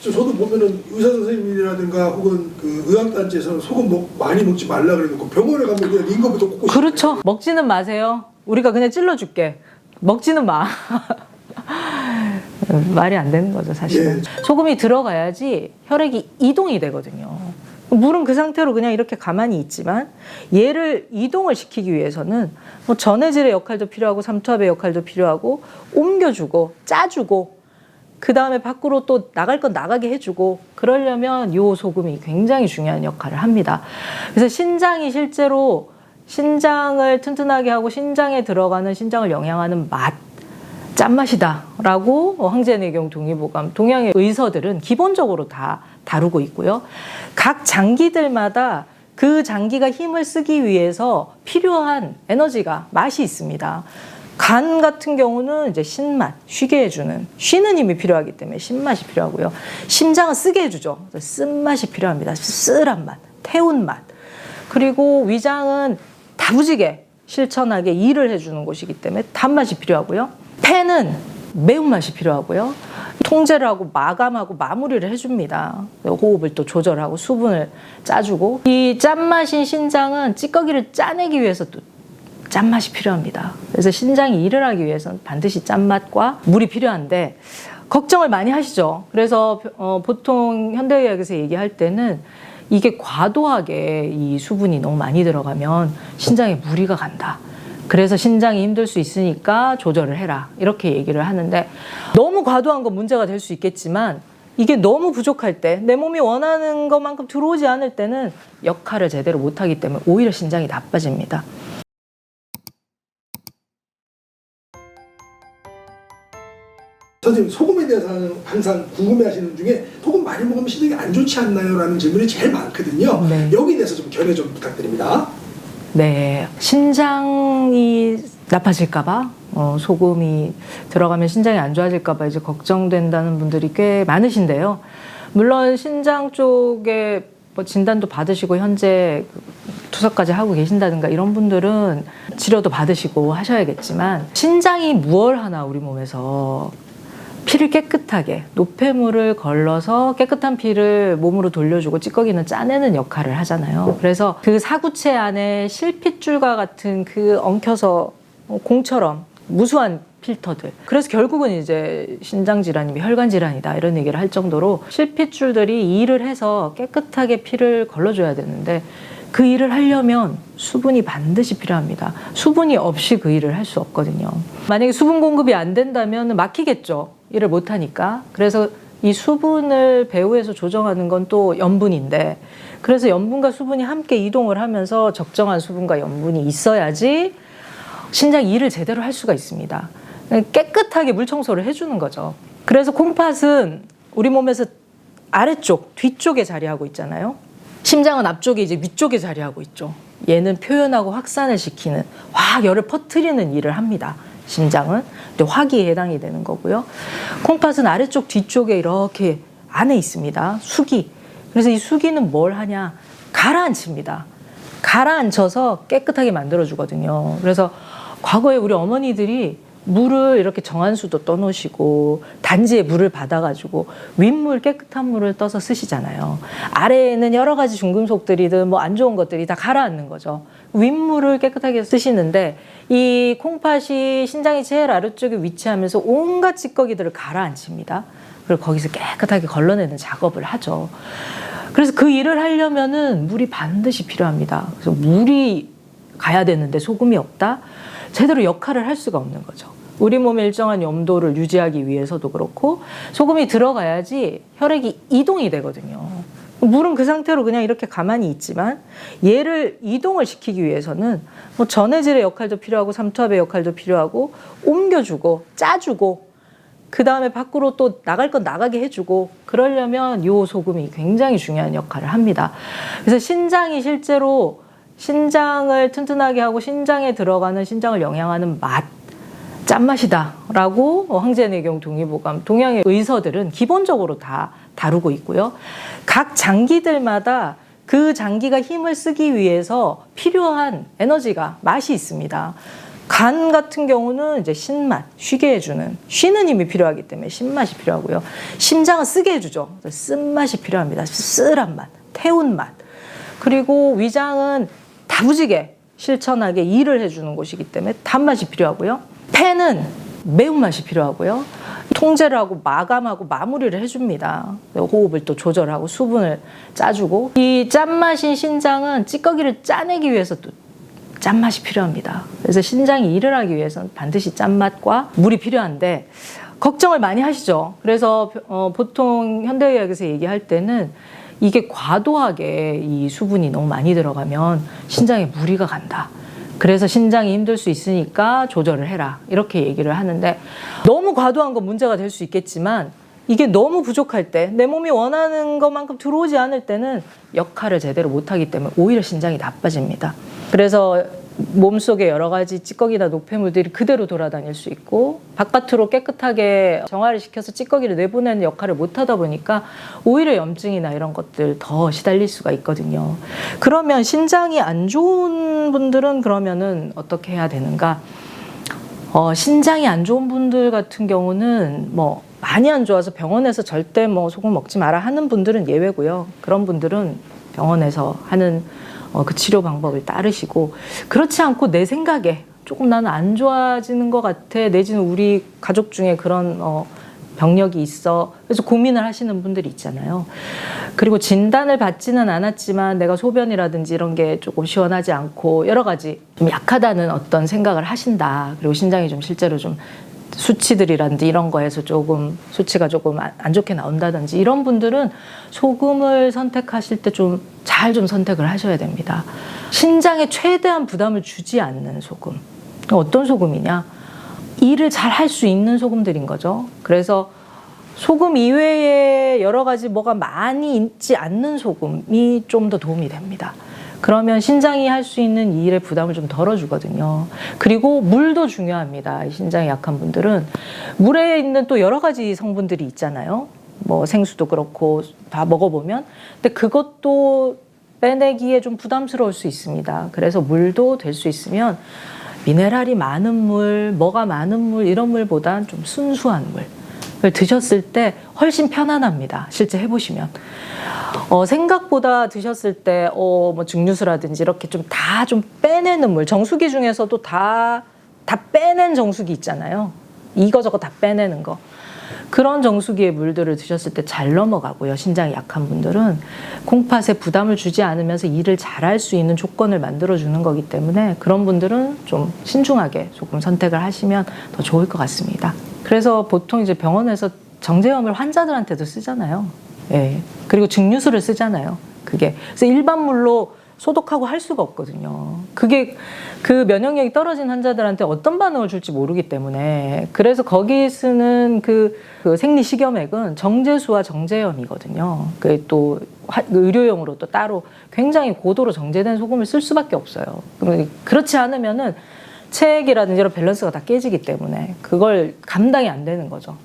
저도 보면은 의사 선생님이라든가 혹은 그 의학단체에서는 소금 많이 먹지 말라 그래놓고 병원에 가면 그냥 링거부터 꽂고 그렇죠. 먹지는 마세요. 우리가 그냥 찔러줄게. 먹지는 마. 말이 안 되는 거죠, 사실은. 예. 소금이 들어가야지 혈액이 이동이 되거든요. 물은 그 상태로 그냥 이렇게 가만히 있지만 얘를 이동을 시키기 위해서는 뭐 전해질의 역할도 필요하고 삼투압의 역할도 필요하고 옮겨주고 짜주고 그 다음에 밖으로 또 나갈 건 나가게 해주고 그러려면 요 소금이 굉장히 중요한 역할을 합니다. 그래서 신장이 실제로 신장을 튼튼하게 하고 신장에 들어가는 신장을 영양하는 맛, 짠맛이다 라고 황제내경 동의보감 동양의 의서들은 기본적으로 다 다루고 있고요. 각 장기들마다 그 장기가 힘을 쓰기 위해서 필요한 에너지가 맛이 있습니다. 간 같은 경우는 이제 신맛, 쉬게 해주는, 쉬는 힘이 필요하기 때문에 신맛이 필요하고요. 심장은 쓰게 해주죠. 쓴맛이 필요합니다. 쓸쓸한 맛, 태운 맛. 그리고 위장은 다부지게 실천하게 일을 해주는 곳이기 때문에 단맛이 필요하고요. 폐는 매운맛이 필요하고요. 통제를 하고 마감하고 마무리를 해줍니다. 호흡을 또 조절하고 수분을 짜주고 이 짠맛인 신장은 찌꺼기를 짜내기 위해서 또 짠맛이 필요합니다. 그래서 신장이 일을 하기 위해서는 반드시 짠맛과 물이 필요한데 걱정을 많이 하시죠. 그래서 보통 현대의학에서 얘기할 때는 이게 과도하게 이 수분이 너무 많이 들어가면 신장에 무리가 간다. 그래서 신장이 힘들 수 있으니까 조절을 해라. 이렇게 얘기를 하는데 너무 과도한 건 문제가 될 수 있겠지만 이게 너무 부족할 때 내 몸이 원하는 것만큼 들어오지 않을 때는 역할을 제대로 못하기 때문에 오히려 신장이 나빠집니다. 선생님, 소금에 대해서 항상 궁금해하시는 중에 소금 많이 먹으면 신장이 안 좋지 않나요? 라는 질문이 제일 많거든요. 네. 여기에 대해서 좀 견해 좀 부탁드립니다. 네, 신장이 나빠질까봐 소금이 들어가면 신장이 안 좋아질까봐 이제 걱정된다는 분들이 꽤 많으신데요. 물론 신장 쪽에 뭐 진단도 받으시고 현재 투석까지 하고 계신다든가 이런 분들은 치료도 받으시고 하셔야겠지만 신장이 무얼 하나 우리 몸에서 피를 깨끗하게 노폐물을 걸러서 깨끗한 피를 몸으로 돌려주고 찌꺼기는 짜내는 역할을 하잖아요. 그래서 그 사구체 안에 실핏줄과 같은 그 엉켜서 공처럼 무수한 필터들. 그래서 결국은 이제 신장질환이면 혈관질환이다 이런 얘기를 할 정도로 실핏줄들이 일을 해서 깨끗하게 피를 걸러줘야 되는데 그 일을 하려면 수분이 반드시 필요합니다. 수분이 없이 그 일을 할 수 없거든요. 만약에 수분 공급이 안 된다면 막히겠죠. 일을 못하니까. 그래서 이 수분을 배후에서 조정하는 건 또 염분인데 그래서 염분과 수분이 함께 이동을 하면서 적정한 수분과 염분이 있어야지 신장이 일을 제대로 할 수가 있습니다. 깨끗하게 물 청소를 해주는 거죠. 그래서 콩팥은 우리 몸에서 아래쪽, 뒤쪽에 자리하고 있잖아요. 심장은 앞쪽에 이제 위쪽에 자리하고 있죠. 얘는 표현하고 확산을 시키는 화열을 퍼뜨리는 일을 합니다. 심장은 근데 화기에 해당이 되는 거고요. 콩팥은 아래쪽 뒤쪽에 이렇게 안에 있습니다. 수기. 그래서 이 수기는 뭘 하냐? 가라앉힙니다. 가라앉혀서 깨끗하게 만들어 주거든요. 그래서 과거에 우리 어머니들이 물을 이렇게 정한수도 떠놓으시고 단지에 물을 받아가지고 윗물 깨끗한 물을 떠서 쓰시잖아요. 아래에는 여러 가지 중금속들이든 뭐 안 좋은 것들이 다 가라앉는 거죠. 윗물을 깨끗하게 쓰시는데 이 콩팥이 신장이 제일 아래쪽에 위치하면서 온갖 찌꺼기들을 가라앉힙니다. 그리고 거기서 깨끗하게 걸러내는 작업을 하죠. 그래서 그 일을 하려면은 물이 반드시 필요합니다. 그래서 물이 가야 되는데 소금이 없다? 제대로 역할을 할 수가 없는 거죠. 우리 몸의 일정한 염도를 유지하기 위해서도 그렇고 소금이 들어가야지 혈액이 이동이 되거든요. 물은 그 상태로 그냥 이렇게 가만히 있지만 얘를 이동을 시키기 위해서는 뭐 전해질의 역할도 필요하고 삼투압의 역할도 필요하고 옮겨주고 짜주고 그 다음에 밖으로 또 나갈 건 나가게 해주고 그러려면 요 소금이 굉장히 중요한 역할을 합니다. 그래서 신장이 실제로 신장을 튼튼하게 하고 신장에 들어가는 신장을 영양하는 맛, 짠맛이다 라고 황제내경 동의보감 동양의 의서들은 기본적으로 다 다루고 있고요. 각 장기들마다 그 장기가 힘을 쓰기 위해서 필요한 에너지가 맛이 있습니다. 간 같은 경우는 이제 신맛, 쉬게 해주는, 쉬는 힘이 필요하기 때문에 신맛이 필요하고요. 심장은 쓰게 해주죠. 쓴맛이 필요합니다. 쓸쓸한 맛, 태운 맛. 그리고 위장은 다부지게 실천하게 일을 해주는 곳이기 때문에 단맛이 필요하고요. 폐는 매운맛이 필요하고요. 통제를 하고 마감하고 마무리를 해줍니다. 호흡을 또 조절하고 수분을 짜주고, 이 짠맛인 신장은 찌꺼기를 짜내기 위해서 또 짠맛이 필요합니다. 그래서 신장이 일을 하기 위해서는 반드시 짠맛과 물이 필요한데 걱정을 많이 하시죠. 그래서 보통 현대의학에서 얘기할 때는 이게 과도하게 이 수분이 너무 많이 들어가면 신장에 무리가 간다. 그래서 신장이 힘들 수 있으니까 조절을 해라. 이렇게 얘기를 하는데, 너무 과도한 건 문제가 될 수 있겠지만 이게 너무 부족할 때, 내 몸이 원하는 것만큼 들어오지 않을 때는 역할을 제대로 못하기 때문에 오히려 신장이 나빠집니다. 그래서 몸속에 여러 가지 찌꺼기나 노폐물들이 그대로 돌아다닐 수 있고, 바깥으로 깨끗하게 정화를 시켜서 찌꺼기를 내보내는 역할을 못하다 보니까 오히려 염증이나 이런 것들 더 시달릴 수가 있거든요. 그러면 신장이 안 좋은 분들은 그러면은 어떻게 해야 되는가? 신장이 안 좋은 분들 같은 경우는 뭐 많이 안 좋아서 병원에서 절대 뭐 소금 먹지 마라 하는 분들은 예외고요. 그런 분들은 병원에서 하는 그 치료 방법을 따르시고, 그렇지 않고 내 생각에 조금 나는 안 좋아지는 것 같아, 내지는 우리 가족 중에 그런 병력이 있어, 그래서 고민을 하시는 분들이 있잖아요. 그리고 진단을 받지는 않았지만 내가 소변이라든지 이런 게 조금 시원하지 않고 여러 가지 좀 약하다는 어떤 생각을 하신다. 그리고 신장이 좀 실제로 좀 수치들이라든지 이런 거에서 조금 수치가 조금 안 좋게 나온다든지, 이런 분들은 소금을 선택하실 때 좀 잘 좀 선택을 하셔야 됩니다. 신장에 최대한 부담을 주지 않는 소금. 어떤 소금이냐? 일을 잘 할 수 있는 소금들인 거죠. 그래서 소금 이외에 여러 가지 뭐가 많이 있지 않는 소금이 좀 더 도움이 됩니다. 그러면 신장이 할 수 있는 이 일의 부담을 좀 덜어주거든요. 그리고 물도 중요합니다. 신장이 약한 분들은 물에 있는 또 여러 가지 성분들이 있잖아요. 뭐 생수도 그렇고 다 먹어보면. 근데 그것도 빼내기에 좀 부담스러울 수 있습니다. 그래서 물도 될 수 있으면 미네랄이 많은 물, 뭐가 많은 물, 이런 물보단 좀 순수한 물을 드셨을 때 훨씬 편안합니다. 실제 해보시면. 생각보다 드셨을 때, 뭐 증류수라든지 이렇게 좀 다 좀 빼내는 물, 정수기 중에서도 다 빼낸 정수기 있잖아요. 이거저거 다 빼내는 거. 그런 정수기의 물들을 드셨을 때 잘 넘어가고요. 신장이 약한 분들은 콩팥에 부담을 주지 않으면서 일을 잘할 수 있는 조건을 만들어주는 거기 때문에 그런 분들은 좀 신중하게 조금 선택을 하시면 더 좋을 것 같습니다. 그래서 보통 이제 병원에서 정제염을 환자들한테도 쓰잖아요. 예. 그리고 증류수를 쓰잖아요. 그래서 일반 물로 소독하고 할 수가 없거든요. 그게 그 면역력이 떨어진 환자들한테 어떤 반응을 줄지 모르기 때문에, 그래서 거기 쓰는 그 생리식염액은 정제수와 정제염이거든요. 그 또 의료용으로 또 따로 굉장히 고도로 정제된 소금을 쓸 수밖에 없어요. 그렇지 않으면은 체액이라든지 이런 밸런스가 다 깨지기 때문에 그걸 감당이 안 되는 거죠.